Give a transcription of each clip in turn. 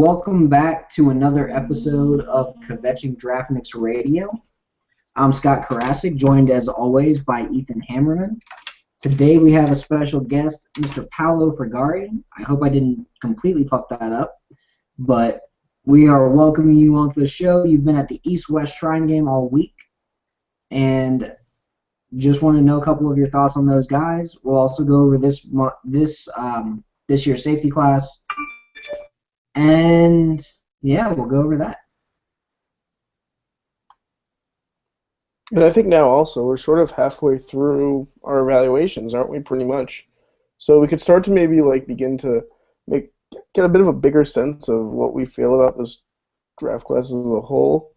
Welcome back to another episode of Kvetching Draftniks Radio. I'm Scott Karasik, joined as always by Ethan Hammerman. Today we have a special guest, Mr. Paolo Figari. I hope I didn't completely fuck that up, but we are welcoming you onto the show. You've been at the East-West Shrine game all week, and just want to know a couple of your thoughts on those guys. We'll also go over this year's safety class. And yeah, we'll go over that. And I think now also we're sort of halfway through our evaluations, aren't we, pretty much? So we could start to maybe begin to get a bit of a bigger sense of what we feel about this draft class as a whole.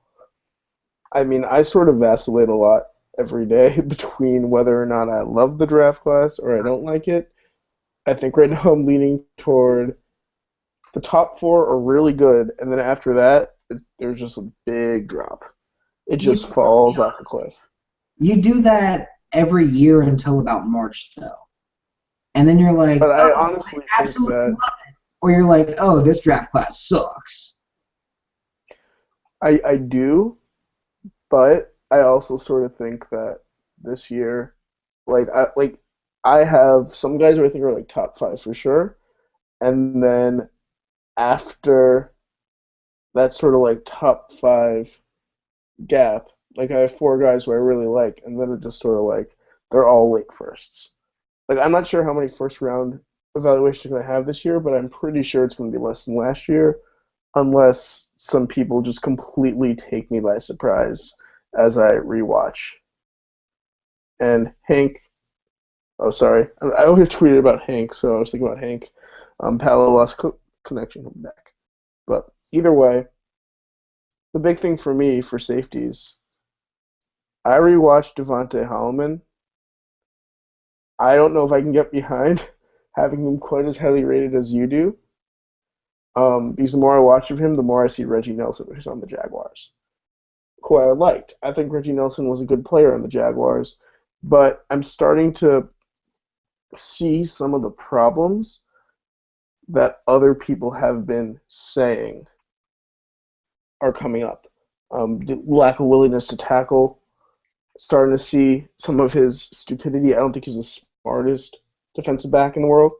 I mean, I sort of vacillate a lot every day between whether or not I love the draft class or I don't like it. I think right now I'm leaning toward the top four are really good, and then after that, there's just a big drop. It just falls off the cliff. You do that every year until about March, though. And then you're like, but I honestly absolutely love it. Or you're like, oh, this draft class sucks. I do, but I also sort of think that this year, I have some guys who I think are top 5 for sure, and then after that sort of top 5 gap, I have 4 guys who I really like, and then it just sort of they're all late firsts. I'm not sure how many first round evaluations I'm going to have this year, but I'm pretty sure it's going to be less than last year, unless some people just completely take me by surprise as I rewatch. And Hank, oh sorry, I always tweeted about Hank, so I was thinking about Hank. Paolo lost connection from back. But either way, the big thing for me for safeties, I rewatched Devontae Holloman. I don't know if I can get behind having him quite as highly rated as you do. Because the more I watch of him, the more I see Reggie Nelson, who's on the Jaguars, who I liked. I think Reggie Nelson was a good player on the Jaguars, but I'm starting to see some of the problems that other people have been saying are coming up. The lack of willingness to tackle, starting to see some of his stupidity. I don't think he's the smartest defensive back in the world.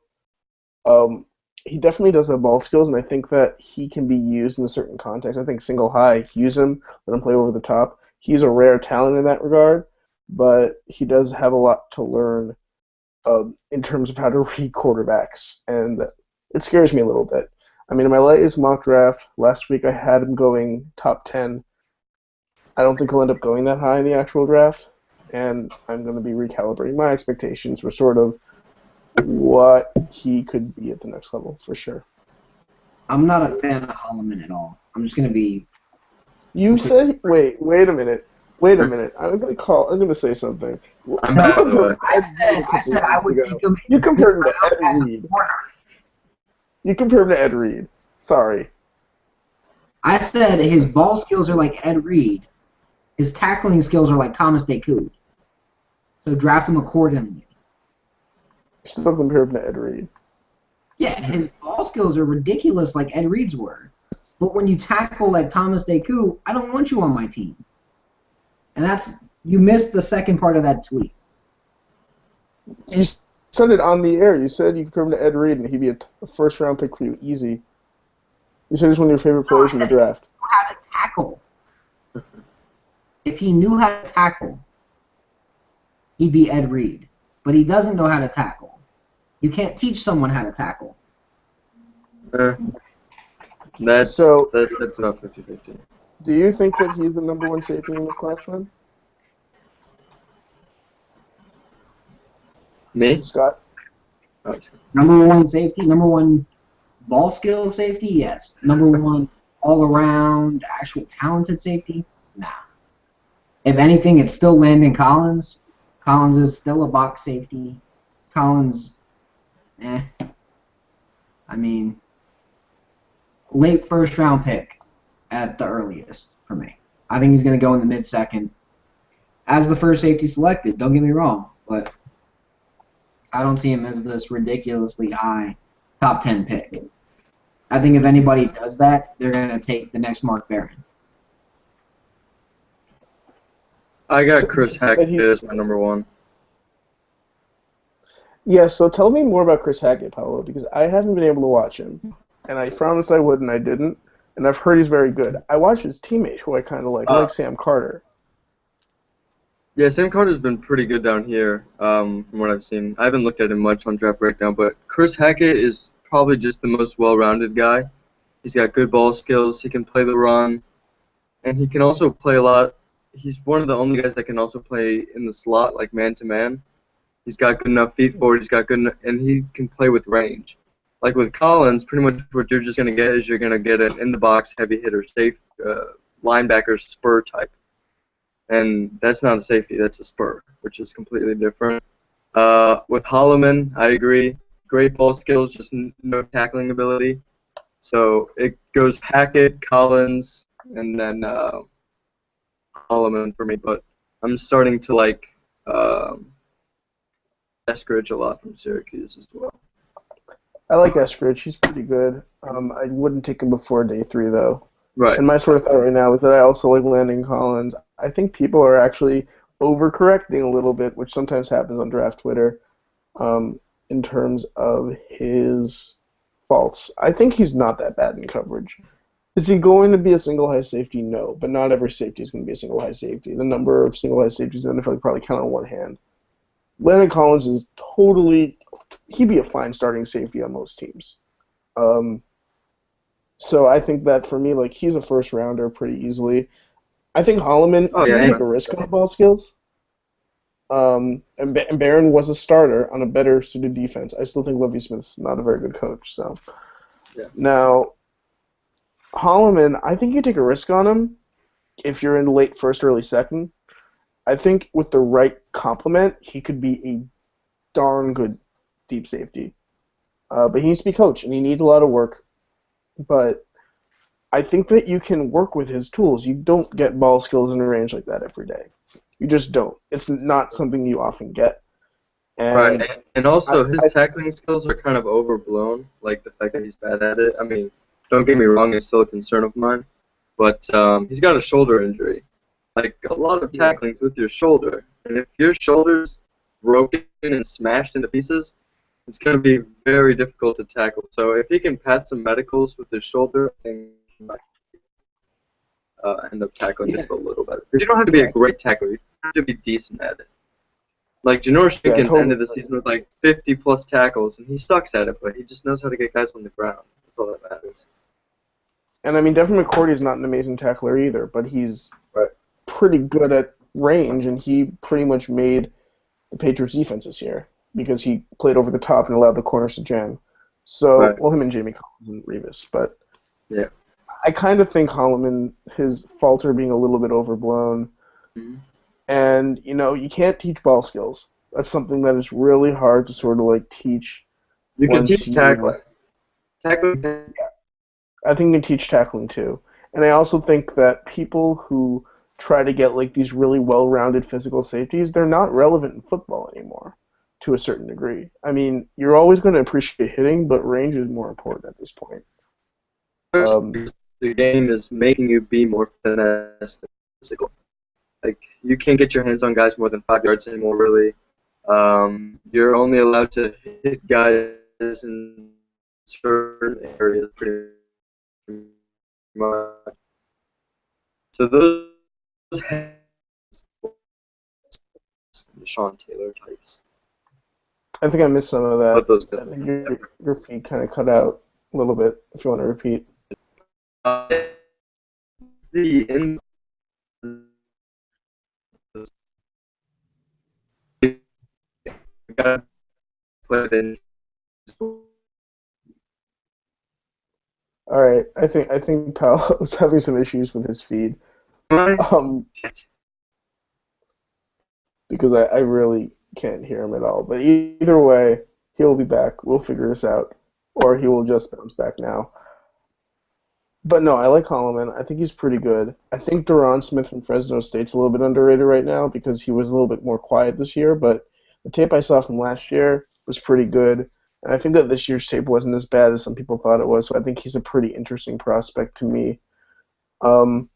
He definitely does have ball skills, and I think that he can be used in a certain context. I think single high, use him, let him play over the top. He's a rare talent in that regard, but he does have a lot to learn in terms of how to read quarterbacks, and it scares me a little bit. I mean, in my latest mock draft, last week I had him going top 10. I don't think he'll end up going that high in the actual draft, and I'm going to be recalibrating my expectations for sort of what he could be at the next level, for sure. I'm not a fan of Holloman at all. I'm just going to be... You said... Wait a minute. I'm going to say something. I said I would take him... You compared him to Ed Reed. You compare him to Ed Reed. Sorry. I said his ball skills are like Ed Reed. His tackling skills are like Thomas DeCoud. So draft him accordingly. You still compare him to Ed Reed. Yeah, his ball skills are ridiculous like Ed Reed's were. But when you tackle like Thomas DeCoud, I don't want you on my team. And you missed the second part of that tweet. You said it on the air. You said you compare him to Ed Reed and he'd be a first-round pick for you, easy. You said he's one of your favorite players in the draft. He knew how to tackle. If he knew how to tackle, he'd be Ed Reed. But he doesn't know how to tackle. You can't teach someone how to tackle. That's not 50-50. Do you think that he's the number 1 safety in this class then? Me? Scott? Oh, Number 1 safety, number 1 ball skill safety, yes. Number 1 all-around, actual talented safety, nah. If anything, it's still Landon Collins. Collins is still a box safety. Collins, I mean, late first-round pick at the earliest for me. I think he's going to go in the mid-second as the first safety selected, don't get me wrong, but I don't see him as this ridiculously high top 10 pick. I think if anybody does that, they're going to take the next Mark Barron. I got Chris Hackett as my number one. Yeah, so tell me more about Chris Hackett, Paolo, because I haven't been able to watch him. And I promised I would, and I didn't. And I've heard he's very good. I watched his teammate, who I kind of like. I like Sam Carter. Yeah, Sam Carter's been pretty good down here, from what I've seen. I haven't looked at him much on Draft Breakdown, but Chris Hackett is probably just the most well-rounded guy. He's got good ball skills. He can play the run, and he can also play a lot. He's one of the only guys that can also play in the slot, like man-to-man. He's got good enough feet for it. He's got good enough, and he can play with range. Like with Collins, pretty much what you're just going to get is you're going to get an in-the-box heavy hitter, safe linebacker spur type. And that's not a safety, that's a spur, which is completely different. With Holloman, I agree. Great ball skills, just no tackling ability. So it goes Hackett, Collins, and then Holloman for me. But I'm starting to like Eskridge a lot from Syracuse as well. I like Eskridge. He's pretty good. I wouldn't take him before day 3, though. Right. And my sort of thought right now is that I also like Landon Collins. I think people are actually overcorrecting a little bit, which sometimes happens on draft Twitter, in terms of his faults. I think he's not that bad in coverage. Is he going to be a single high safety? No, but not every safety is going to be a single high safety. The number of single high safeties in the NFL probably count on one hand. Landon Collins is totally – he'd be a fine starting safety on most teams. So I think that for me, like, he's a first rounder pretty easily. I think Holloman can take a risk on the ball skills. And Barron was a starter on a better suited defense. I still think Lovie Smith's not a very good coach. So now, Holloman, I think you take a risk on him if you're in late first, early second. I think with the right complement, he could be a darn good deep safety. But he needs to be coached, and he needs a lot of work. But I think that you can work with his tools. You don't get ball skills in a range like that every day. You just don't. It's not something you often get. And and also, his tackling skills are kind of overblown, like the fact that he's bad at it. I mean, don't get me wrong, it's still a concern of mine. But he's got a shoulder injury. Like, a lot of tackling's with your shoulder. And if your shoulder's broken and smashed into pieces, it's going to be very difficult to tackle. So if he can pass some medicals with his shoulder, I think he might end up tackling just a little better. Because you don't have to be a great tackler. You have to be decent at it. Like, Janoris Jenkins ended the season with like 50-plus tackles, and he sucks at it, but he just knows how to get guys on the ground. That's all that matters. And, I mean, Devin McCourty's not an amazing tackler either, but he's pretty good at range, and he pretty much made the Patriots' defense this year, because he played over the top and allowed the corners to jam. So, well, him and Jamie Collins and Revis. But I kind of think Holloman, his faults are being a little bit overblown. Mm-hmm. And, you know, you can't teach ball skills. That's something that is really hard to sort of, like, teach. You can teach tackling. Tackling. I think you can teach tackling, too. And I also think that people who try to get, like, these really well-rounded physical safeties, they're not relevant in football anymore. To a certain degree. I mean, you're always going to appreciate hitting, but range is more important at this point. The game is making you be more finesse than physical. Like, you can't get your hands on guys more than 5 yards anymore, really. You're only allowed to hit guys in certain areas pretty much. So those Sean Taylor types. I think I missed some of that. I think your feed kind of cut out a little bit, if you want to repeat. All right, I think Paolo was having some issues with his feed. Because I really can't hear him at all. But either way, he'll be back. We'll figure this out. Or he will just bounce back now. But no, I like Holloman. I think he's pretty good. I think Duron Smith from Fresno State's a little bit underrated right now because he was a little bit more quiet this year. But the tape I saw from last year was pretty good. And I think that this year's tape wasn't as bad as some people thought it was, so I think he's a pretty interesting prospect to me. Um,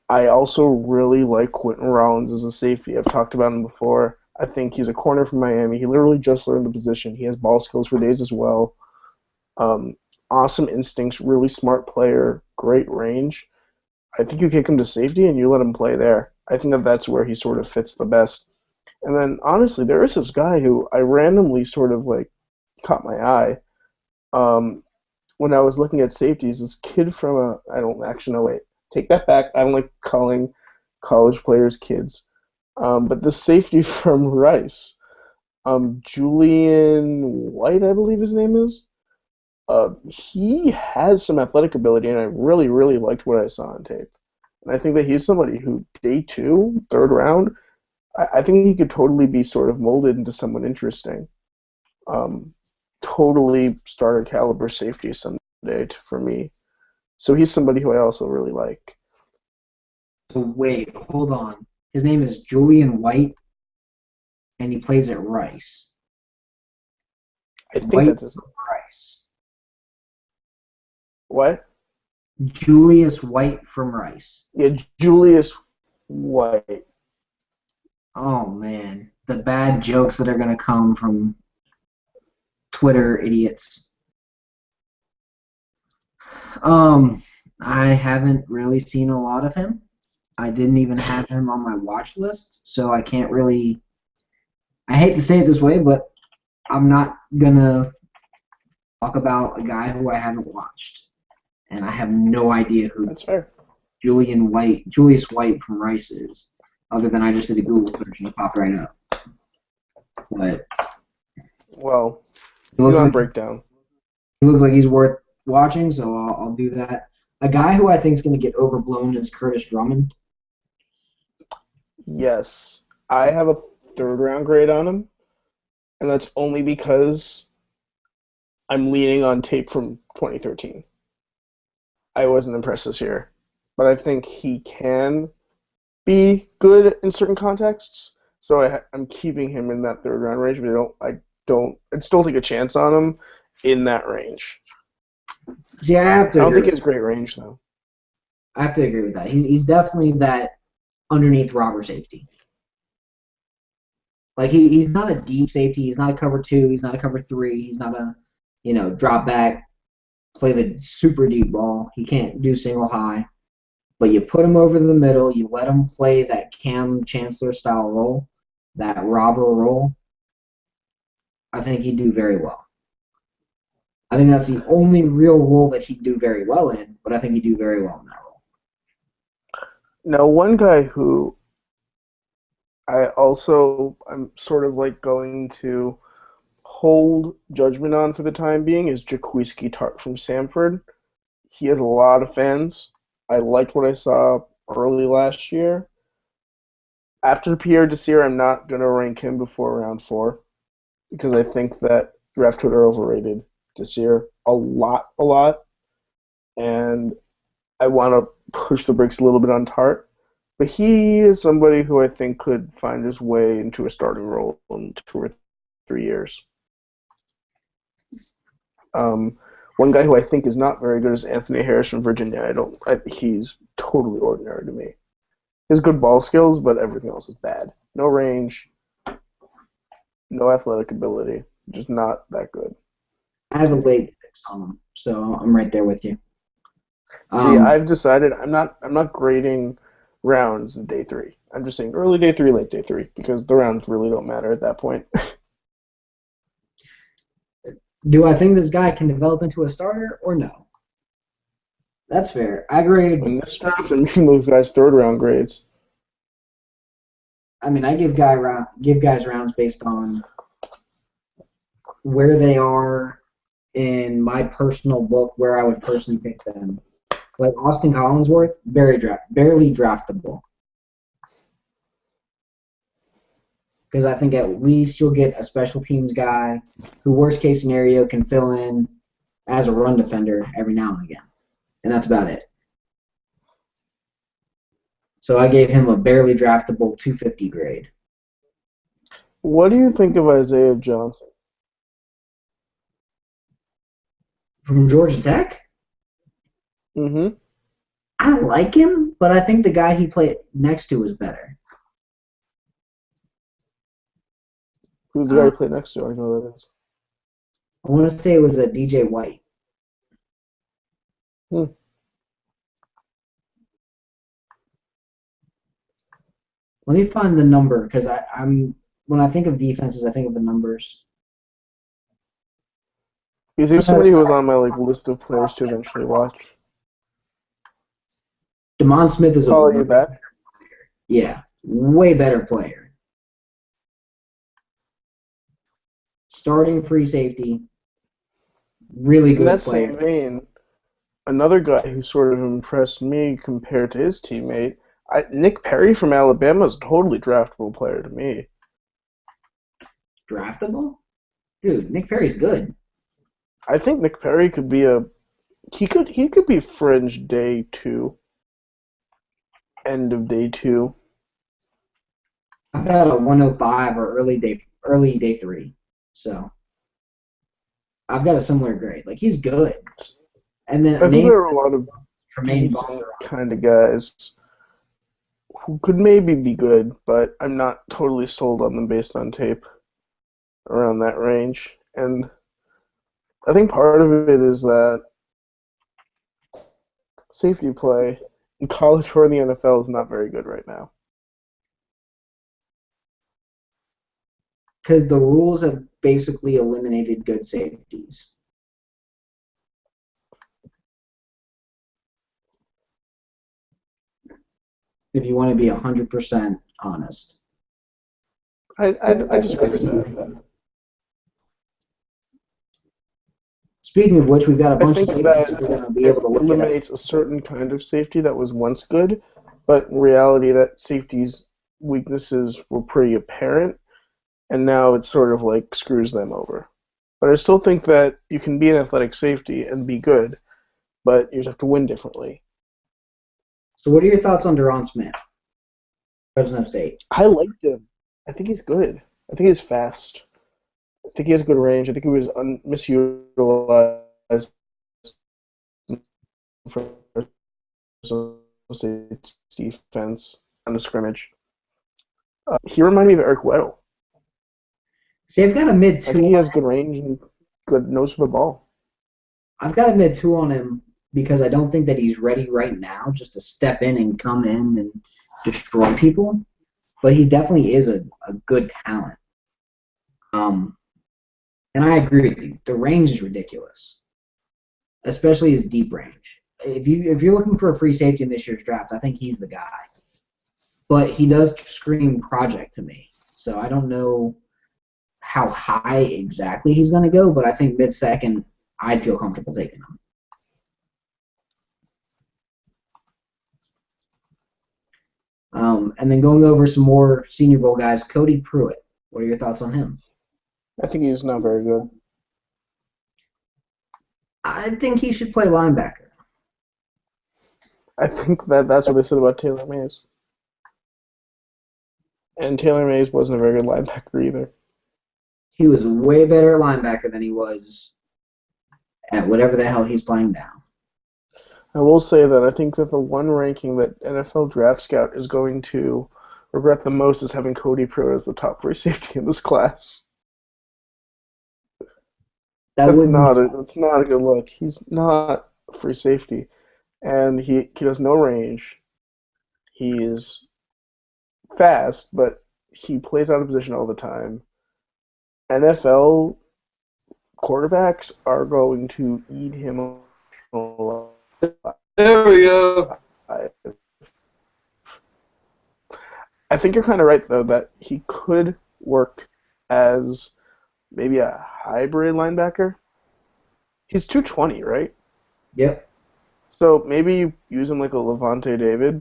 I also really like Quentin Rollins as a safety. I've talked about him before. I think he's a corner from Miami. He literally just learned the position. He has ball skills for days as well. Um, awesome instincts, really smart player, great range. I think you kick him to safety and you let him play there. I think that that's where he sort of fits the best. And then, honestly, there is this guy who I randomly sort of, like, caught my eye when I was looking at safeties. This kid from I don't actually know, wait, take that back. I don't like calling college players kids. But the safety from Rice, Julian White, I believe his name is. He has some athletic ability, and I really, really liked what I saw on tape. And I think that he's somebody who, day 2, third round, I think he could totally be sort of molded into someone interesting. Totally starter caliber safety someday for me. So he's somebody who I also really like. So wait, hold on. His name is Julian White, and he plays at Rice. I think White that's his from Rice. What? Julius White from Rice. Yeah, Julius White. Oh man, the bad jokes that are gonna come from Twitter idiots. I haven't really seen a lot of him. I didn't even have him on my watch list, so I can't really. I hate to say it this way, but I'm not gonna talk about a guy who I haven't watched, and I have no idea who That's fair. Julius White from Rice is, other than I just did a Google search and it popped right up. But Well, he you looks on like breakdown. he looks like he's worth watching, so I'll do that. A guy who I think is going to get overblown is Curtis Drummond. Yes, I have a third round grade on him, and that's only because I'm leaning on tape from 2013. I wasn't impressed this year, but I think he can be good in certain contexts. So I'm keeping him in that third round range, but I'd still take a chance on him in that range. See, I have to I don't agree. think he has great range though. I have to agree with that. He's definitely that underneath robber safety. Like he's not a deep safety. He's not a cover 2. He's not a cover 3. He's not a drop back, play the super deep ball. He can't do single high. But you put him over the middle. You let him play that Cam Chancellor style role, that robber role. I think he'd do very well. I think that's the only real role that he'd do very well in, but I think he'd do very well in that role. Now, one guy who I'm sort of like going to hold judgment on for the time being is Jaquiski Tart from Samford. He has a lot of fans. I liked what I saw early last year. After Pierre Desir, I'm not going to rank him before round 4 because I think that Draft Twitter overrated Desir a lot, and I want to push the brakes a little bit on Tart. But he is somebody who I think could find his way into a starting role in 2 or 3 years. One guy who I think is not very good is Anthony Harris from Virginia. He's totally ordinary to me. He has good ball skills, but everything else is bad. No range, no athletic ability, just not that good. I have a late 6 on him, so I'm right there with you. See, I've decided I'm not grading rounds in day 3. I'm just saying early day 3, late day 3, because the rounds really don't matter at that point. Do I think this guy can develop into a starter or no? That's fair. I grade. In this draft, I'm giving those guys third round grades. I mean, I give guys rounds based on where they are in my personal book, where I would personally pick them. Like Austin Collinsworth, barely draftable. Because I think at least you'll get a special teams guy who, worst case scenario, can fill in as a run defender every now and again. And that's about it. So I gave him a barely draftable 250 grade. What do you think of Isaiah Johnson? From Georgia Tech? Mm-hmm. I like him, but I think the guy he played next to was better. Who's the guy you play next to? I don't know who that is. I want to say it was a DJ White. Hmm. Let me find the number because I'm when I think of defenses, I think of the numbers. He was somebody who was on my list of players to eventually watch. Demond Smith is a Paul, are you back? yeah, way better player. Starting free safety, really In good that player. same vein, another guy who sort of impressed me compared to his teammate, Nick Perry from Alabama is a totally draftable player to me. Draftable? Dude, Nick Perry's good. I think Nick Perry could be he could be fringe day 2, end of day 2. I've got a 105 or early day 3. So I've got a similar grade. Like he's good. And then I think there are a lot of Tremaine decent Bonder. kind of guys who could maybe be good, but I'm not totally sold on them based on tape around that range. And I think part of it is that safety play in college or in the NFL is not very good right now. Because the rules have basically eliminated good safeties. If you want to be 100% honest. I disagree with that. Speaking of which, we've got a I bunch of think safeties that we're going to be it able to look at. eliminates a certain kind of safety that was once good, but in reality that safety's weaknesses were pretty apparent, and now it sort of like screws them over. But I still think that you can be an athletic safety and be good, but you just have to win differently. So what are your thoughts on Deron Smith, Fresno State? I liked him. I think he's good. I think he's fast. I think he has good range. I think he was misutilized for State's defense on the scrimmage. He reminded me of Eric Weddle. See, I've got a mid 2. I think he has good range and good nose for the ball. I've got a mid 2 on him because I don't think that he's ready right now just to step in and come in and destroy people. But he definitely is a good talent. And I agree with you. The range is ridiculous, especially his deep range. If you're looking for a free safety in this year's draft, I think he's the guy. But he does scream project to me, so I don't know how high exactly he's going to go, but I think mid-second, I'd feel comfortable taking him. And then going over some more Senior Bowl guys, Cody Pruitt. What are your thoughts on him? I think he's not very good. I think he should play linebacker. I think that's what they said about Taylor Mays. And Taylor Mays wasn't a very good linebacker either. He was way better at linebacker than he was at whatever the hell he's playing now. I will say that I think that the one ranking that NFL Draft Scout is going to regret the most is having Cody Pruitt as the top free safety in this class. That's not a good look. He's not a free safety, and he has no range. He's fast, but he plays out of position all the time. NFL quarterbacks are going to eat him alive. There we go. I think you're kind of right, though, that he could work as maybe a hybrid linebacker. He's 220, right? Yep. So maybe you use him like a Levante David.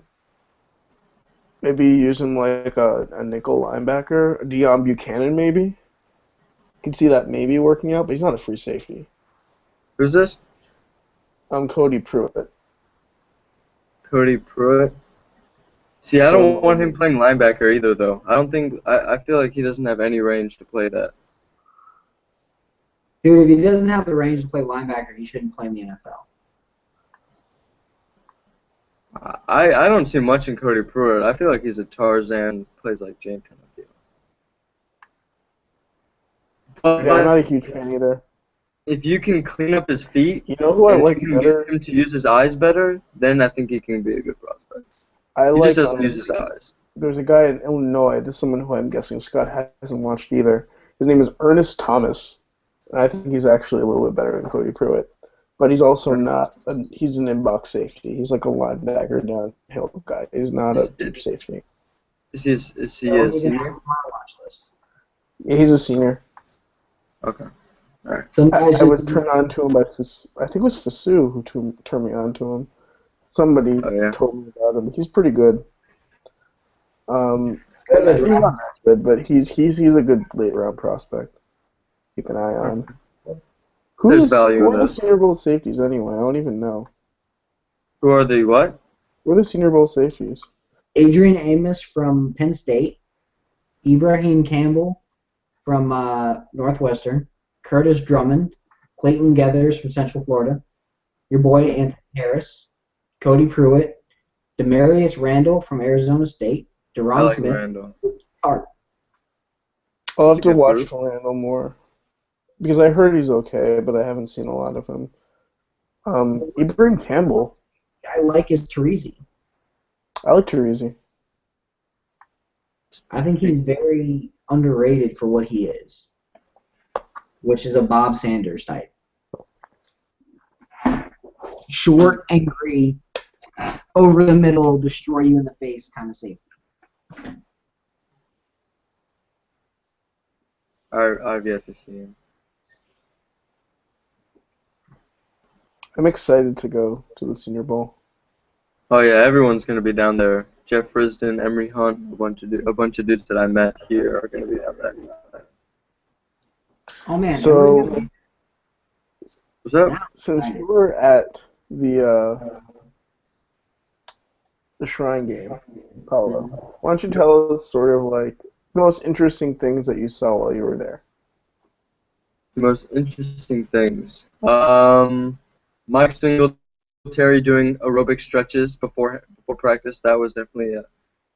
Maybe you use him like a nickel linebacker. Deion Buchanan, maybe. You can see that maybe working out, but he's not a free safety. Who's this? Cody Pruitt. Cody Pruitt. See, I don't want him playing linebacker either, though. I feel like he doesn't have any range to play that. Dude, if he doesn't have the range to play linebacker, he shouldn't play in the NFL. I don't see much in Cody Pruitt. I feel like he's a Tarzan, plays like Jane kind of deal. Yeah, I'm But not a huge fan either. if you can clean up his feet You know who I and like you can better? get him to use his eyes better, then I think he can be a good prospect. I He like just doesn't use his eyes. there's a guy in Illinois. This is someone who I'm guessing Scott hasn't watched either. His name is Ernest Thomas, and I think he's actually a little bit better than Cody Pruitt. But he's also not. He's an in-box safety. He's like a linebacker downhill guy. He's not a deep safety. Is he So a he's gonna senior? have my watch list. Yeah, he's a senior. Okay. All right. Some guys I was just- turned on to him by I think it was Fasu who turned me on to him. Somebody Oh, yeah. told me about him. He's pretty good. Good at He's not that good, but he's a good late round prospect. Keep an eye on. There's value Who in are the that. Senior Bowl safeties anyway? I don't even know. Who are the what? Who are the Senior Bowl safeties? Adrian Amos from Penn State, Ibrahim Campbell from Northwestern, Curtis Drummond, Clayton Geathers from Central Florida, your boy Anthony Harris, Cody Pruitt, Demarius Randall from Arizona State, I Deron like Smith, Randall. Art. I'll have That's a to good watch group. Randall more because I heard he's okay, but I haven't seen a lot of him. Ibrahim Campbell. I like his Teresi. I like Teresi. I think he's very underrated for what he is, which is a Bob Sanders type. Short, angry, over the middle, destroy you in the face kind of safety. I've yet to see him. I'm excited to go to the Senior Bowl. Oh yeah, everyone's gonna be down there. Jeff Frisden, Emery Hunt, a bunch of dudes that I met here are gonna be down there. Oh man, So- Emery's gonna What's up? be- Since you were at the Shrine game, Paolo, why don't you tell us sort of like the most interesting things that you saw while you were there? Most interesting things. Mike Singletary doing aerobic stretches before practice. That was definitely a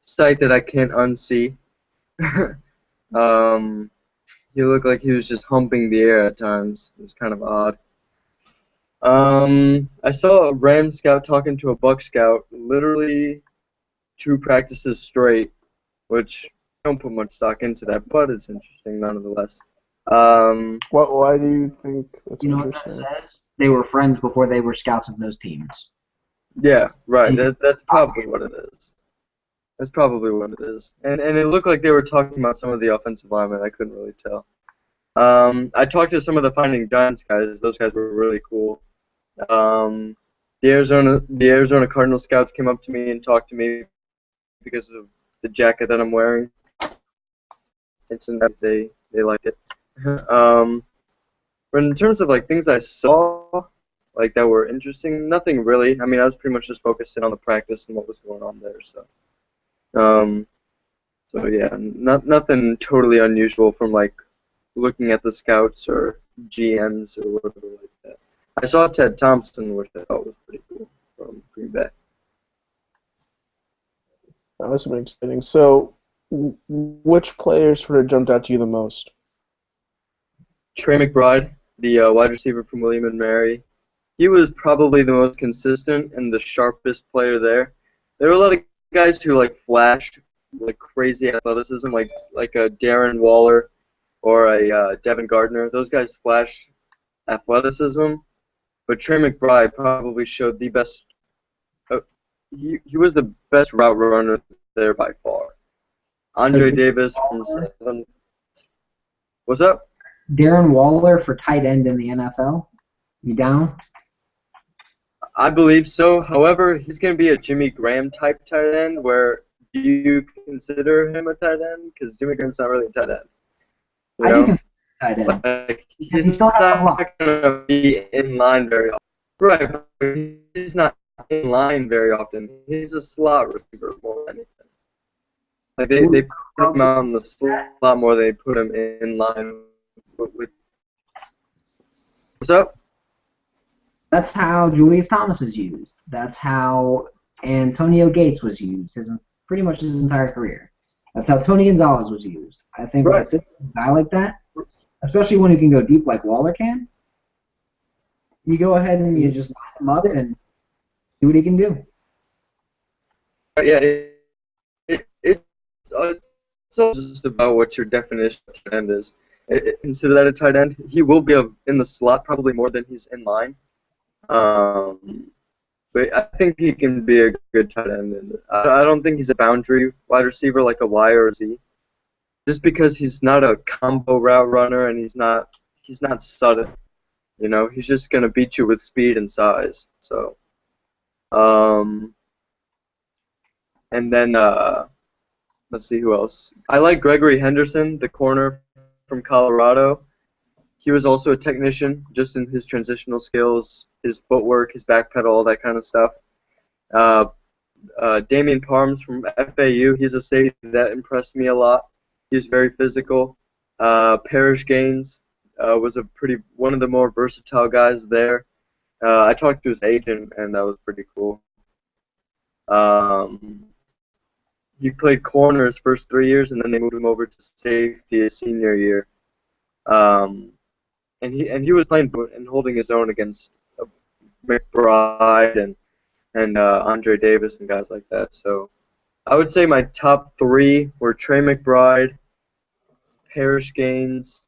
sight that I can't unsee. He looked like he was just humping the air at times. It was kind of odd. I saw a Ram scout talking to a Buck scout literally 2 practices straight, which I don't put much stock into that, but it's interesting nonetheless. Why do you think that's You know what that interesting? says? They were friends before they were scouts of those teams. Yeah, right. That's probably what it is. That's probably what it is. And it looked like they were talking about some of the offensive linemen. I couldn't really tell. I talked to some of the Finding Giants guys. Those guys were really cool. The Arizona Cardinal scouts came up to me and talked to me because of the jacket that I'm wearing. It's in that they liked it. But in terms of like things I saw like that were interesting, nothing really. I mean, I was pretty much just focused in on the practice and what was going on there. So yeah, nothing totally unusual from like looking at the scouts or GMs or whatever like that. I saw Ted Thompson, which I thought was pretty cool from Green Bay. Oh, that's been exciting. So, which player sort of jumped out to you the most? Trey McBride, the wide receiver from William and Mary, he was probably the most consistent and the sharpest player there. There were a lot of guys who like flashed like crazy athleticism, like a Darren Waller or a Devin Gardner. Those guys flashed athleticism, but Trey McBride probably showed the best. He was the best route runner there by far. Andre Davis from 7. What's up? Darren Waller for tight end in the NFL. You down? I believe so. However, he's going to be a Jimmy Graham type tight end. Where do you consider him a tight end? Because Jimmy Graham's not really a tight end. You I know? do consider him tight end. Like, Because he's he still has to block. not going to be in line very often. Right, but he's not in line very often. He's a slot receiver more than anything. Like they put him out in the slot more than they put him in line with What's up? That's how Julius Thomas is used. That's how Antonio Gates was used pretty much his entire career. That's how Tony Gonzalez was used. I think with Right. a physical guy like that, especially when he can go deep like Waller can, you go ahead and you just line him up and see what he can do. Yeah, it's all just about what your definition of tight end is. Consider that a tight end. He will be in the slot probably more than he's in line. But I think he can be a good tight end. And I don't think he's a boundary wide receiver like a Y or a Z. Just because he's not a combo route runner and he's not sudden. You know, he's just gonna beat you with speed and size. So, and then let's see who else. I like Gregory Henderson, the corner from Colorado. He was also a technician, just in his transitional skills, his footwork, his back pedal, all that kind of stuff. Damian Parms from FAU, he's a safety that impressed me a lot. He was very physical. Parrish Gaines was one of the more versatile guys there. I talked to his agent, and that was pretty cool. He played corner his first 3 years, and then they moved him over to safety his senior year. And he was playing and holding his own against McBride and Andre Davis and guys like that. So I would say my top three were Trey McBride, Parrish Gaines,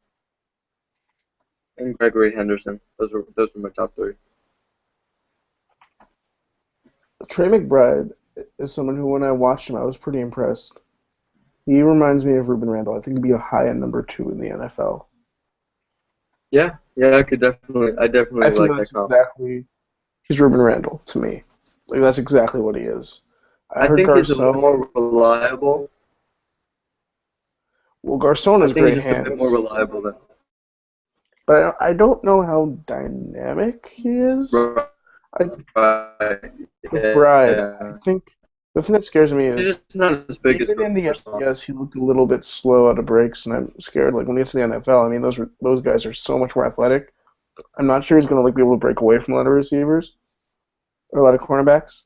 and Gregory Henderson. Those were my top three. Trey McBride is someone who, when I watched him, I was pretty impressed. He reminds me of Ruben Randall. I think he'd be a high end number 2 in the NFL. Yeah, I definitely like that comp. He's Ruben Randall to me. Like, that's exactly what he is. I think he's a little more reliable. Well, Garcon has great hands. I think he's just a bit more reliable than. But I don't know how dynamic he is. Right. Yeah. I think the thing that scares me is he's just not as big as in the FBS, he looked a little bit slow out of breaks, and I'm scared. Like when he gets to the NFL, I mean, those guys are so much more athletic. I'm not sure he's going to be able to break away from a lot of receivers or a lot of cornerbacks.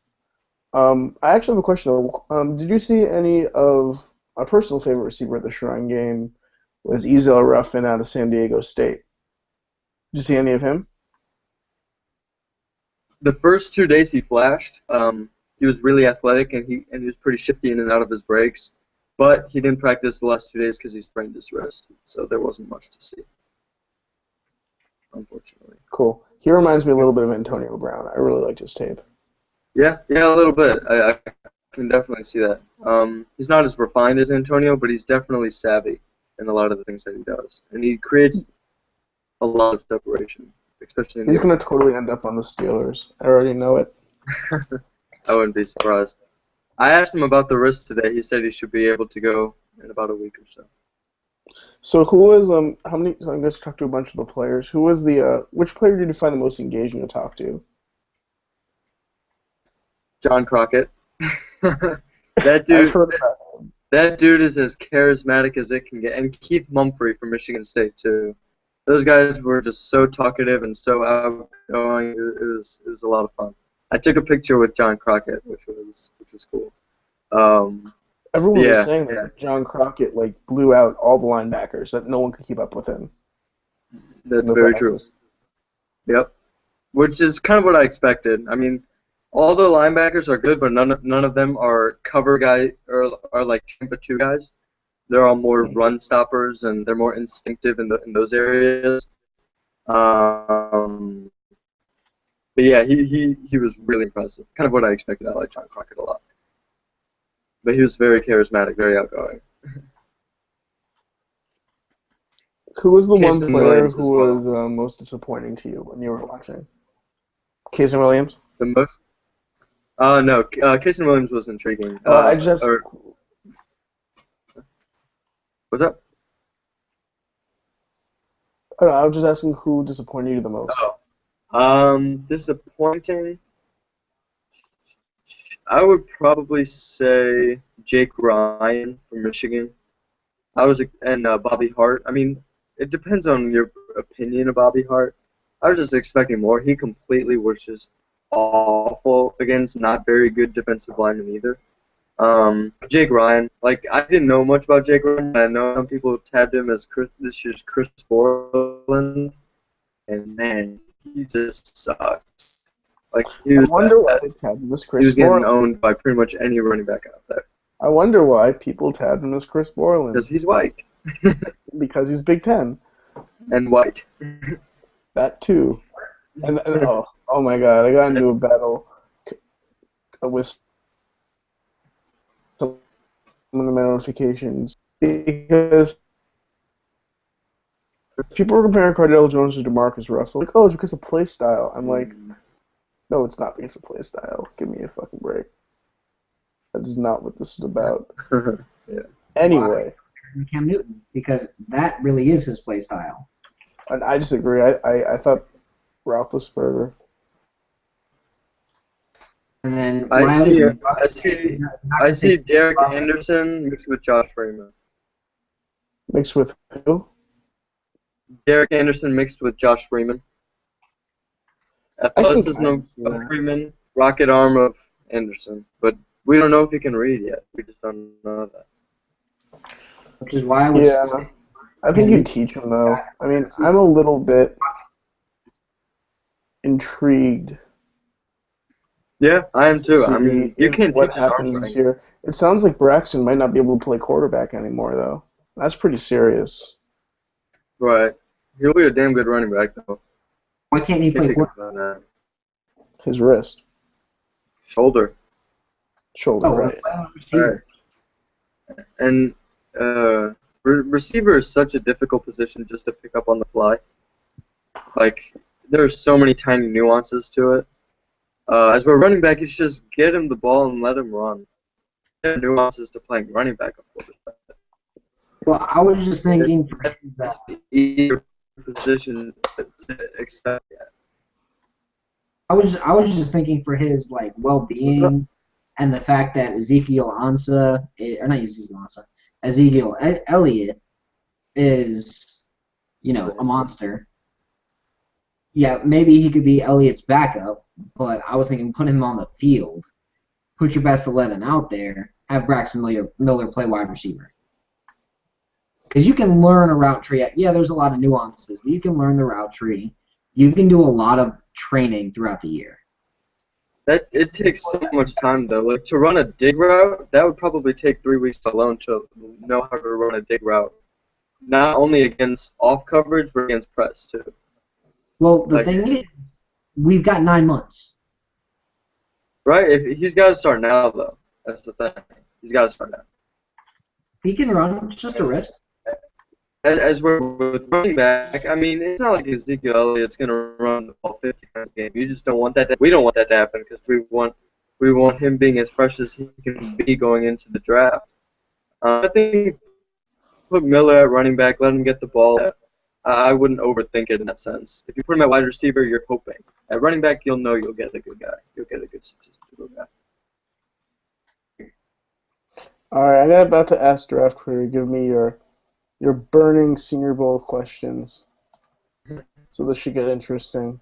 I actually have a question though. Did you see any of my personal favorite receiver at the Shrine game was Ezel Ruffin out of San Diego State? Did you see any of him? The first 2 days he flashed. He was really athletic and he was pretty shifty in and out of his breaks, but he didn't practice the last 2 days because he sprained his wrist, so there wasn't much to see, unfortunately. Cool. He reminds me a little bit of Antonio Brown. I really liked his tape. Yeah, a little bit. I can definitely see that. He's not as refined as Antonio, but he's definitely savvy in a lot of the things that he does, and he creates a lot of separation, especially. He's going to totally end up on the Steelers. I already know it. I wouldn't be surprised. I asked him about the wrist today. He said he should be able to go in about a week or so. So who was so I'm going to talk to a bunch of the players. Who was which player did you find the most engaging to talk to? John Crockett. That dude is as charismatic as it can get. And Keith Mumphrey from Michigan State too. Those guys were just so talkative and so outgoing. It was a lot of fun. I took a picture with John Crockett, which was cool. Everyone was saying that John Crockett blew out all the linebackers, that no one could keep up with him. That's very true. Yep. Which is kind of what I expected. I mean, all the linebackers are good, but none of them are cover guys or are like Tampa 2 guys. They're all more run stoppers, and they're more instinctive in those areas. But yeah, he was really impressive. Kind of what I expected. I like John Crockett a lot. But he was very charismatic, very outgoing. Who was the one player who was most disappointing to you when you were watching? Kason Williams? The most? No. Kason Williams was intriguing. What's up? I don't know, I was just asking who disappointed you the most. Disappointing. I would probably say Jake Ryan from Michigan. And Bobby Hart. I mean, it depends on your opinion of Bobby Hart. I was just expecting more. He completely was just awful against not very good defensive linemen either. Jake Ryan, like I didn't know much about Jake Ryan. I know some people tabbed him as this year's Chris Borland, and man, he just sucks. Like he I was wonder why bad. they tabbed him as He Chris was getting Borland. owned by pretty much any running back out there I wonder why people tabbed him as Chris Borland. because he's white Because he's Big Ten. and white. That too. And oh my God, I got into a battle with some of the notifications because people were comparing Cardell Jones to DeMarcus Russell. Like, oh, it's because of play style. I'm like, no, it's not because of play style. Give me a fucking break. That is not what this is about. Yeah. Anyway. Cam Newton, because that really is his play style. And I disagree. I thought Roethlisberger. And then I see Derek Anderson mixed with Josh Freeman. Mixed with who? Derek Anderson mixed with Josh Freeman. Athleticism of Freeman, rocket arm of Anderson. But we don't know if he can read yet. We just don't know that. Which is why I would say, I think you teach him, though. I mean, I'm a little bit intrigued. Yeah, I am too. I mean, you can't what teach his arm happens strength. here. It sounds like Braxton might not be able to play quarterback anymore, though. That's pretty serious. Right. He'll be a damn good running back, though. why can't he play quarterback? His wrist. Shoulder. Shoulder, right. Right. And receiver is such a difficult position just to pick up on the fly. Like, there's so many tiny nuances to it. As we're running back, you should just get him the ball and let him run. There are nuances to playing running back, of course. Well, I was just thinking for That's the easier position to accept that. I was just thinking for his like well-being and the fact that Ezekiel Elliott is, a monster. Yeah, maybe he could be Elliott's backup, but I was thinking put him on the field, put your best 11 out there, have Braxton Miller play wide receiver. Because you can learn a route tree. Yeah, there's a lot of nuances, but you can learn the route tree. You can do a lot of training throughout the year. It takes so much time, though. Like, to run a dig route, that would probably take 3 weeks alone to know how to run a dig route. Not only against off coverage, but against press, too. Well, the thing is, we've got 9 months. Right? He's got to start now, though. That's the thing. He's got to start now. He can run, it's just a risk. As we're with running back, I mean, it's not like Ezekiel Elliott's going to run the ball 50 times a game. You just don't want that. We don't want that to happen because we want him being as fresh as he can be going into the draft. I think put Miller at running back, let him get the ball. I wouldn't overthink it in that sense. If you put him at wide receiver, you're hoping. At running back, you'll know you'll get a good guy. You'll get a good statistical guy. All right, I'm about to ask Draft Crew to give me your burning Senior Bowl questions. So this should get interesting.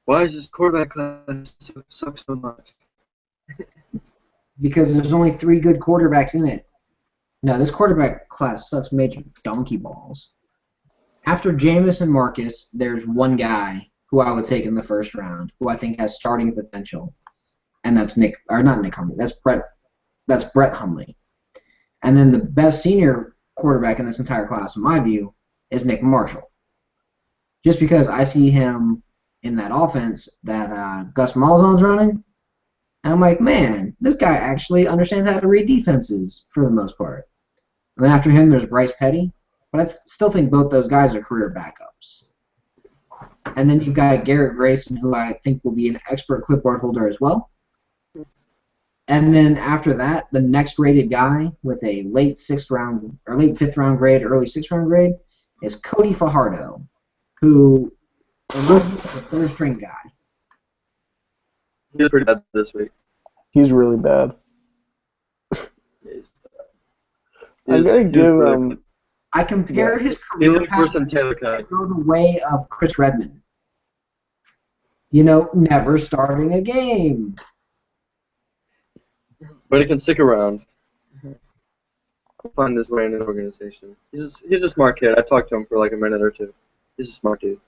Why is this quarterback class suck so much? Because there's only 3 good quarterbacks in it. No, this quarterback class sucks major donkey balls. After Jameis and Marcus, there's one guy who I would take in the first round, who I think has starting potential, and that's not Nick Hundley. That's Brett Hundley. And then the best senior quarterback in this entire class, in my view, is Nick Marshall. Just because I see him in that offense that Gus Malzahn's running, and I'm like, man, this guy actually understands how to read defenses for the most part. And then after him, there's Bryce Petty, but I still think both those guys are career backups. And then you've got Garrett Grayson, who I think will be an expert clipboard holder as well. And then after that, the next rated guy with a late 5th round grade, early 6th round grade is Cody Fajardo, who is the 3rd string guy. He was pretty bad this week. He's really bad. I'm gonna give him. I compare his He career looked path worse than Taylor Cut. go the way of Chris Redmond. You know, never starting a game. But he can stick around. Find his way in an organization. He's a smart kid. I talked to him for like a minute or two. He's a smart dude.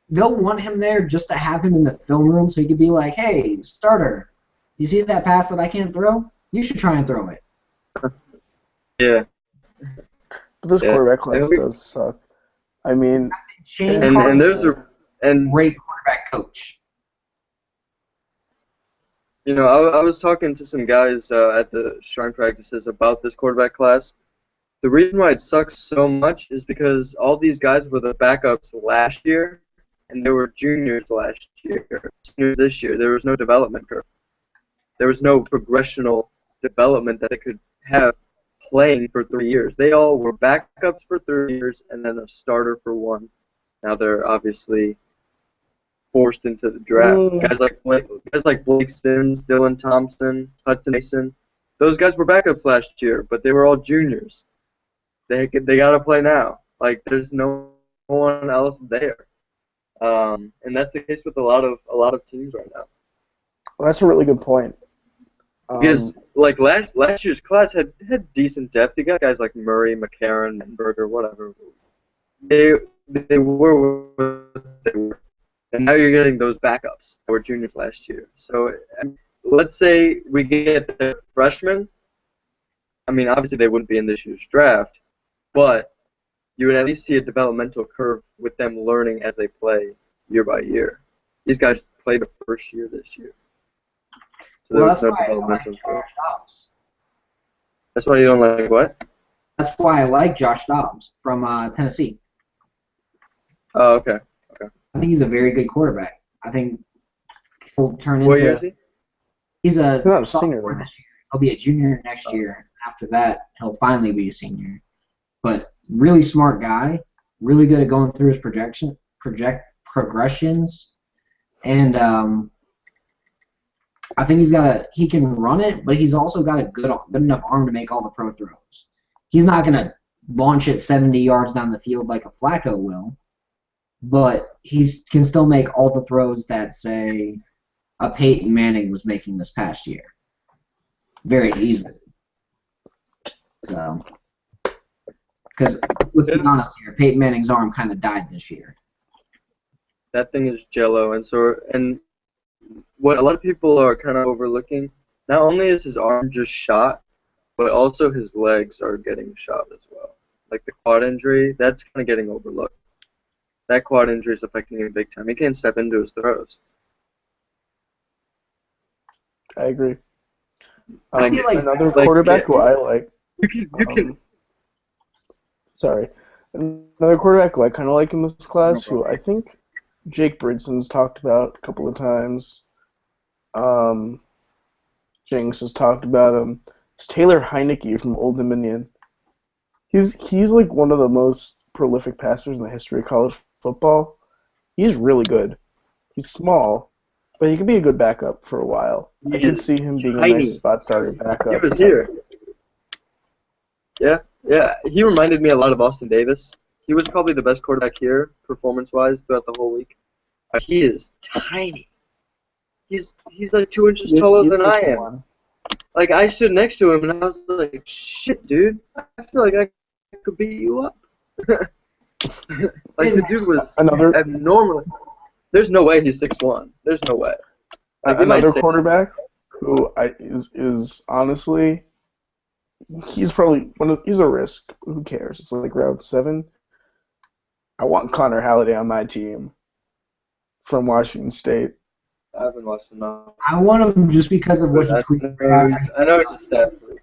They'll want him there just to have him in the film room so he could be like, hey, starter, you see that pass that I can't throw? You should try and throw it. Yeah. But this quarterback class does suck. I mean, and there's a great quarterback coach. You know, I was talking to some guys at the shrine practices about this quarterback class. The reason why it sucks so much is because all these guys were the backups last year, and they were juniors last year, seniors this year. There was no development curve. There was no progressional development that they could have playing for 3 years. They all were backups for 3 years and then a starter for 1. Now they're obviously forced into the draft. Guys like Blake Sims, Dylan Thompson, Hudson Mason, those guys were backups last year, but they were all juniors. They got to play now. Like there's no one else there, and that's the case with a lot of teams right now. Well, that's a really good point. Because like last year's class had decent depth. You got guys like Murray, McCarron, Menberger, whatever. They were what they were. And now you're getting those backups that were juniors last year. So let's say we get the freshmen. I mean, obviously they wouldn't be in this year's draft, but you would at least see a developmental curve with them learning as they play year by year. These guys played the first year this year. So Well, that's why I like Josh Dobbs. That's why you don't like what? That's why I like Josh Dobbs from Tennessee. Oh, okay. I think he's a very good quarterback. I think he'll turn What year into. is he? He's a not a sophomore senior, though. this year. He'll be a junior next year. After that, he'll finally be a senior. But really smart guy, really good at going through his progressions, and I think he can run it, but he's also got a good enough arm to make all the pro throws. He's not gonna launch it 70 yards down the field like a Flacco will, but he can still make all the throws that, say, a Peyton Manning was making this past year. Very easily. So, because let's be honest here, Peyton Manning's arm kind of died this year. That thing is jello, and what a lot of people are kind of overlooking, not only is his arm just shot, but also his legs are getting shot as well. Like the quad injury, that's kind of getting overlooked. That quad injury is affecting him big time. He can't step into his throws. I agree. I feel like another quarterback who I like. You can. Sorry. Another quarterback who I kind of like in this class, who I think Jake Bridson's talked about a couple of times. Jinx has talked about him. It's Taylor Heineke from Old Dominion. He's like one of the most prolific passers in the history of college football. He's really good. He's small, but he could be a good backup for a while. I could see him being a nice spot starter backup. He was here. Yeah. He reminded me a lot of Austin Davis. He was probably the best quarterback here, performance-wise, throughout the whole week. He is tiny. He's like 2 inches taller than I am. Like, I stood next to him, and I was like, shit, dude. I feel like I could beat you up. Like, the dude was abnormally. There's no way he's 6'1". There's no way. Like, another quarterback who is honestly, he's probably he's a risk. Who cares? It's like round 7. I want Connor Halliday on my team from Washington State. I haven't watched enough. I want him just because of what he tweeted. I know it's a stat freak.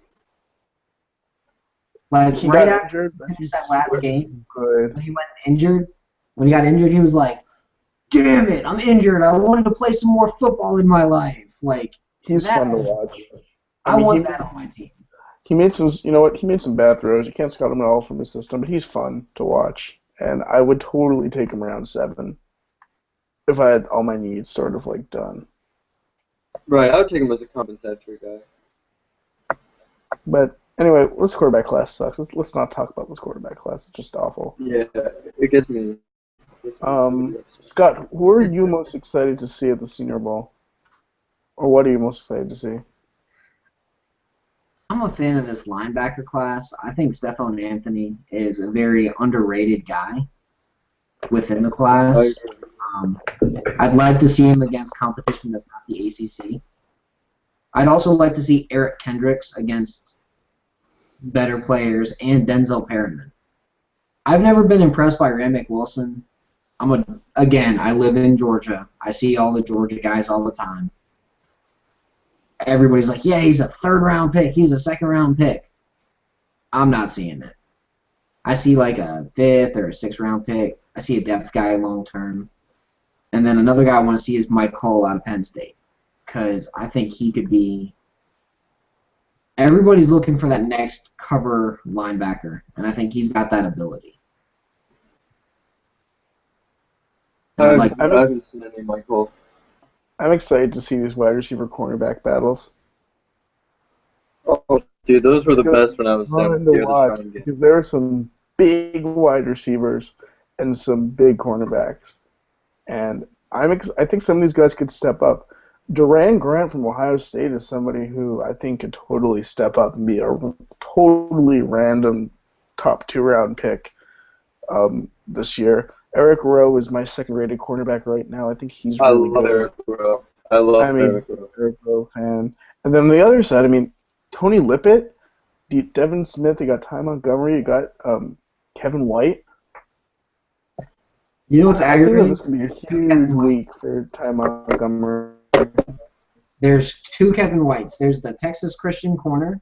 Like, He right got after injured, that last game, good. when he got injured, he was like, damn it, I'm injured. I wanted to play some more football in my life. Like, He's fun to watch. I want that on my team. He made some, he made some bad throws. You can't scout him at all from the system, but he's fun to watch. And I would totally take him around 7 if I had all my needs sort of like done. Right, I would take him as a compensatory guy. But Anyway, this quarterback class sucks. Let's not talk about this quarterback class. It's just awful. Yeah, it gets me. Really upset. Scott, who are you most excited to see at the Senior Bowl? Or what are you most excited to see? I'm a fan of this linebacker class. I think Stephon Anthony is a very underrated guy within the class. I'd like to see him against competition that's not the ACC. I'd also like to see Eric Kendricks against better players and Denzel Perryman. I've never been impressed by Ramik Wilson. Again, I live in Georgia. I see all the Georgia guys all the time. Everybody's like, yeah, he's a third-round pick. He's a second-round pick. I'm not seeing it. I see like a fifth or a sixth-round pick. I see a depth guy long-term. And then another guy I want to see is Mike Cole out of Penn State, because I think he could be – everybody's looking for that next cover linebacker, and I think he's got that ability. I haven't seen any Michael. I'm excited to see these wide receiver cornerback battles. Oh, dude, those were the best when I was Fun down to here watch because there are some big wide receivers and some big cornerbacks, and I think some of these guys could step up. Duran Grant from Ohio State is somebody who I think could totally step up and be a totally random top 2-round pick this year. Eric Rowe is my second-rated cornerback right now. I think he's really good. Eric Rowe. I love Eric Rowe. Eric Rowe fan. And then on the other side, Tony Lippett, Devin Smith, you got Ty Montgomery, you got Kevin White. You know what's aggravating? I think that this could be a huge week for Ty Montgomery. There's two Kevin Whites. There's the Texas Christian corner,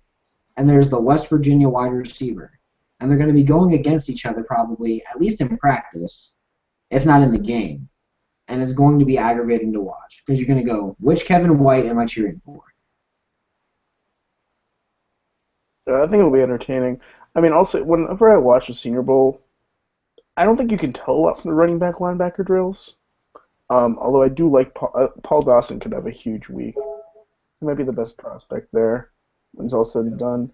and there's the West Virginia wide receiver. And they're going to be going against each other probably, at least in practice, if not in the game. And it's going to be aggravating to watch, because you're going to go, which Kevin White am I cheering for? I think it'll be entertaining. Also, whenever I watch the Senior Bowl, I don't think you can tell a lot from the running back linebacker drills. Although I do like Paul Dawson could have a huge week. He might be the best prospect there when it's all said and done.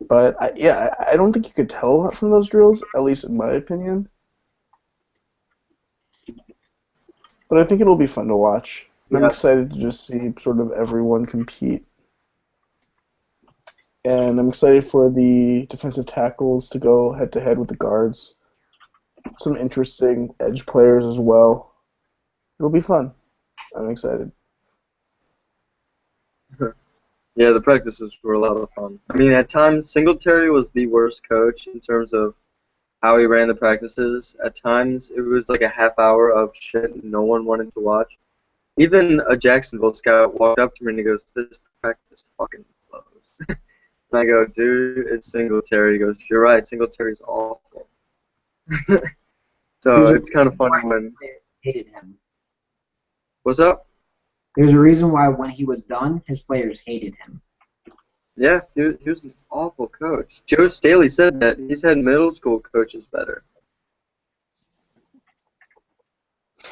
But I don't think you could tell a lot from those drills, at least in my opinion. But I think it'll be fun to watch. I'm excited to just see sort of everyone compete. And I'm excited for the defensive tackles to go head-to-head with the guards. Some interesting edge players as well. It'll be fun. I'm excited. Yeah, the practices were a lot of fun. At times, Singletary was the worst coach in terms of how he ran the practices. At times, it was like a half hour of shit no one wanted to watch. Even a Jacksonville scout walked up to me and he goes, "This practice fucking blows." And I go, "Dude, it's Singletary." He goes, "You're right, Singletary's awful." So it's kind of funny when... Hated him. What's up? There's a reason why when he was done, his players hated him. Yeah, he was this awful coach. Joe Staley said that he's had middle school coaches better.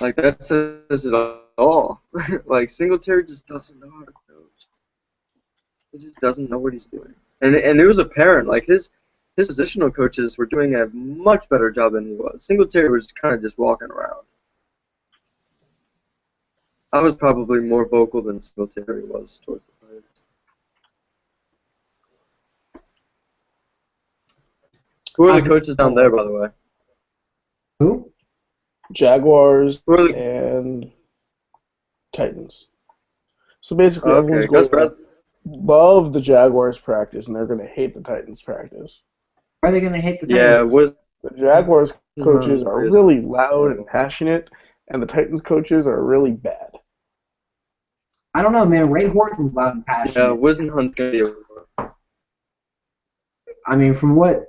Like, that says it all. Like, Singletary just doesn't know how to coach. He just doesn't know what he's doing. And it was apparent. Like, his positional coaches were doing a much better job than he was. Singletary was kind of just walking around. I was probably more vocal than Singletary was towards the players. Who are the coaches down there, by the way? Who? Jaguars and Titans. So basically, everyone's going to love the Jaguars practice, and they're going to hate the Titans practice. Are they going to hate the Titans? The Jaguars coaches are really loud and passionate, and the Titans coaches are really bad. I don't know, man. Ray Horton's loud and passionate. Yeah, Wisenhunt's going to be from what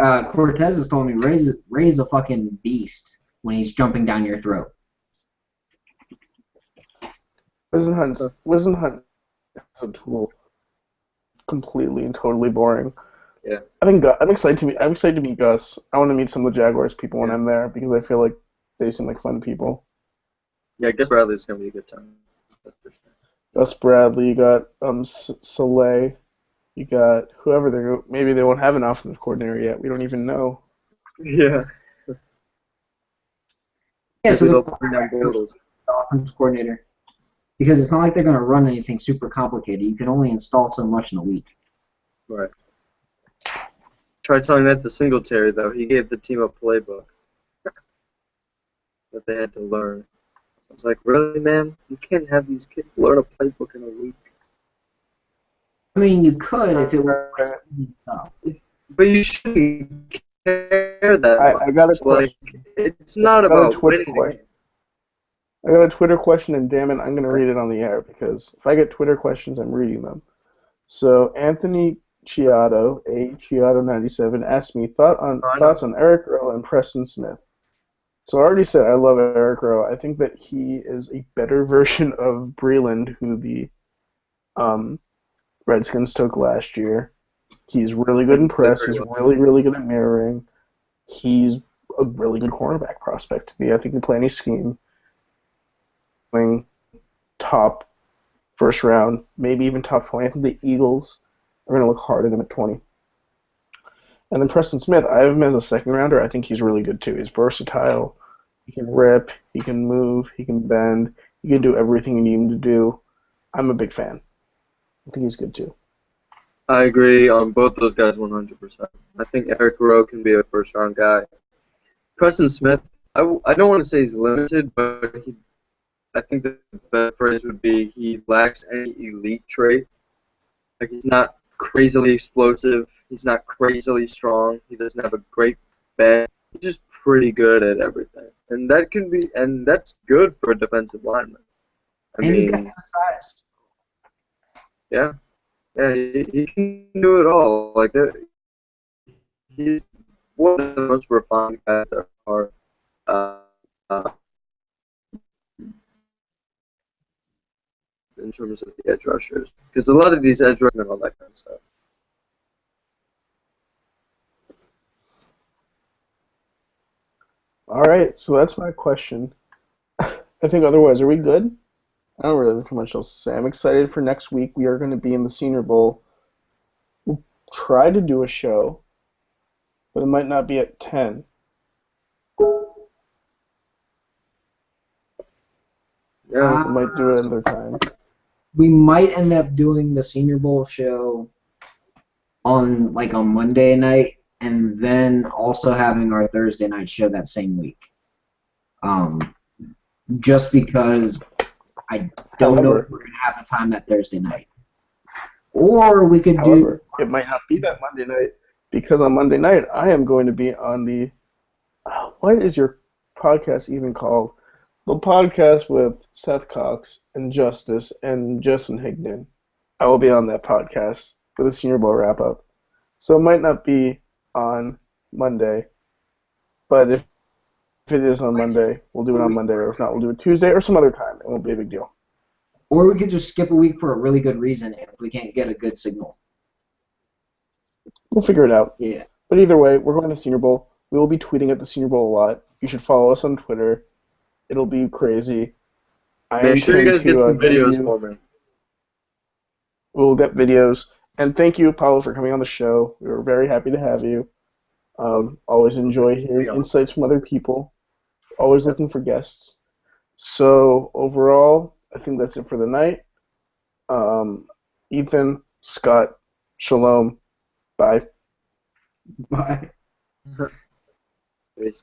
Cortez has told me, Ray's a fucking beast when he's jumping down your throat. Wisenhunt is a tool. Completely and totally boring. Yeah. I'm excited to meet Gus. I want to meet some of the Jaguars people when I'm there because I feel like they seem like fun people. Yeah, Gus Bradley's going to be a good time. That's for sure. Gus Bradley. You got Soleil. You got whoever maybe they won't have an offensive coordinator yet. We don't even know. Yeah. Yeah, so Maybe the they'll bring down Bortles. offensive coordinator, because it's not like they're going to run anything super complicated. You can only install so much in a week. Right. Try telling that to Singletary, though. He gave the team a playbook that they had to learn. I was like, really, man? You can't have these kids learn a playbook in a week. I mean, you could if it were easy stuff. But you shouldn't care that much. I got a question. Like, it's not I got a about Twitter winning. question. I got a Twitter question, and damn it, I'm going to read it on the air because if I get Twitter questions, I'm reading them. So Anthony Chiato, Chiato97, asked me thoughts on Eric Rowe and Preston Smith. So I already said I love Eric Rowe. I think that he is a better version of Breland, who the Redskins took last year. He's really good in press. He's really, really good at mirroring. He's a really good cornerback prospect to me. I think he can play any scheme. Top first round, maybe even top 20. I think the Eagles are going to look hard at him at 20. And then Preston Smith, I have him as a second rounder. I think he's really good too. He's versatile. He can rip. He can move. He can bend. He can do everything you need him to do. I'm a big fan. I think he's good too. I agree on both those guys 100%. I think Eric Rowe can be a first-round guy. Preston Smith, I don't want to say he's limited, but I think the best phrase would be he lacks any elite trait. Like, he's not crazily explosive. He's not crazily strong. He doesn't have a great bend. He's just pretty good at everything. And that's good for a defensive lineman. He's got good size. Yeah. Yeah, he can do it all. Like, he's one of the most refined guys there are. In terms of the edge rushers, because a lot of these edge rushers and all that kind of stuff. All right, so that's my question. I think otherwise, are we good? I don't really have too much else to say. I'm excited for next week. We are going to be in the Senior Bowl. We'll try to do a show, but it might not be at 10. Yeah, we might do it another time. We might end up doing the Senior Bowl show on Monday night, and then also having our Thursday night show that same week. Just because I don't know if we're going to have the time that Thursday night. Or we could do... It might not be that Monday night, because on Monday night I am going to be on the... what is your podcast even called? The podcast with Seth Cox and Justice and Justin Higdon. I will be on that podcast for the Senior Bowl wrap-up. So it might not be on Monday, but if it is on Monday, we'll do it on Monday, or if not, we'll do it Tuesday or some other time. It won't be a big deal. Or we could just skip a week for a really good reason if we can't get a good signal. We'll figure it out. Yeah. But either way, we're going to Senior Bowl. We will be tweeting at the Senior Bowl a lot. You should follow us on Twitter. It'll be crazy. Make sure you guys get some videos for me. We'll get videos. And thank you, Paolo, for coming on the show. We were very happy to have you. Always enjoy hearing insights from other people. Always looking for guests. So overall, I think that's it for the night. Ethan, Scott, shalom. Bye. Bye. Peace.